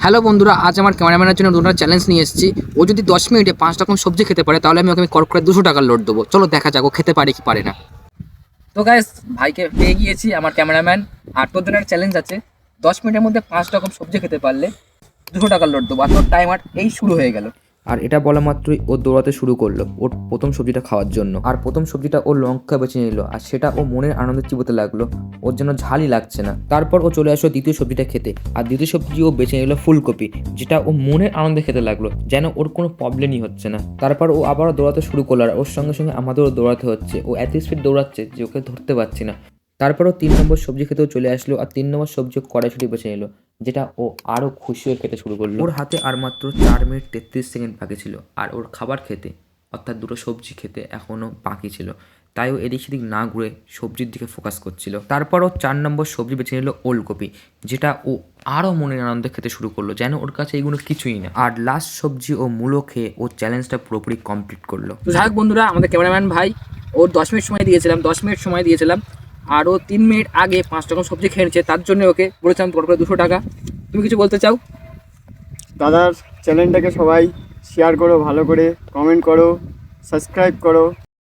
Hello বন্ধুরা, আজ আমার ক্যামেরাম্যানের জন্য দুটো চ্যালেঞ্জ নিয়ে এসেছি। ও যদি 10 মিনিটে 5 রকম সবজি খেতে পারে তাহলে আমি ওকে করে 200 টাকার লোড দেবো। চলো দেখা যাক ও খেতে পারে কি পারে না। তো গাইস, ভাইকে পেয়ে গিয়েছি, আমার ক্যামেরাম্যান। আর তোর জন্য একটা চ্যালেঞ্জ আছে, 10 মিনিটের মধ্যে 5 রকম সবজি খেতে পারলে 200 টাকার লোড দেবো। আর তোর টাইমার এই শুরু হয়ে গেল। আর এটা বলা মাত্রই ও দৌড়াতে শুরু করলো ওর প্রথম সবজিটা খাওয়ার জন্য। আর প্রথম সবজিটা ও লঙ্কা বেছে নিল, আর সেটা ও মনের আনন্দে চিবোতে লাগলো। ওর জন্য ঝালই লাগছে না। তারপর ও চলে আসলো দ্বিতীয় সবজিটা খেতে, আর দ্বিতীয় সবজি ও বেছে নিল ফুলকপি, যেটা ও মনের আনন্দে খেতে লাগলো, যেন ওর কোনো প্রবলেমই হচ্ছে না। তারপর ও আবারও দৌড়াতে শুরু করলো, আর ওর সঙ্গে সঙ্গে আমাদেরও দৌড়াতে হচ্ছে। ও এত স্পিড দৌড়াচ্ছে যে ওকে ধরতে পারছি না। তারপরও 3 নম্বর সবজি খেতেও চলে আসলো, আর 3 নম্বর সবজি কড়াইশুঁটি বেছে নিল, যেটা ও আরও খুশি হয়ে খেতে শুরু করলো। ওর হাতে আর মাত্র 4 মিনিট 33 সেকেন্ড বাকি ছিল, আর ওর খাবার খেতে অর্থাৎ দুটো সবজি খেতে এখনও বাকি ছিল। তাই ও এদিক সেদিক না ঘুরে সবজির দিকে ফোকাস করছিল। তারপর ও 4 নম্বর সবজি বেছে নিল ওলকপি, যেটা ও আরও মনের আনন্দে খেতে শুরু করলো, যেন ওর কাছে এগুলো কিছুই না। আর লাস্ট সবজি ও মূলো খেয়ে ও চ্যালেঞ্জটা পুরোপুরি কমপ্লিট করলো। তো যাই হোক বন্ধুরা, আমাদের ক্যামেরাম্যান ভাই, ওর 10 মিনিট সময় দিয়েছিলাম, 10 মিনিট সময় দিয়েছিলাম। আর ও 3 মিনিট আগে 5 রকম সবজি খেয়ে নিচ্ছে, তার জন্য ওকে বলেছিলাম তোর করে 200 টাকা। তুমি কিছু বলতে চাও? দাদার চ্যানেলটাকে সবাই শেয়ার করো, ভালো করে কমেন্ট করো, সাবস্ক্রাইব করো।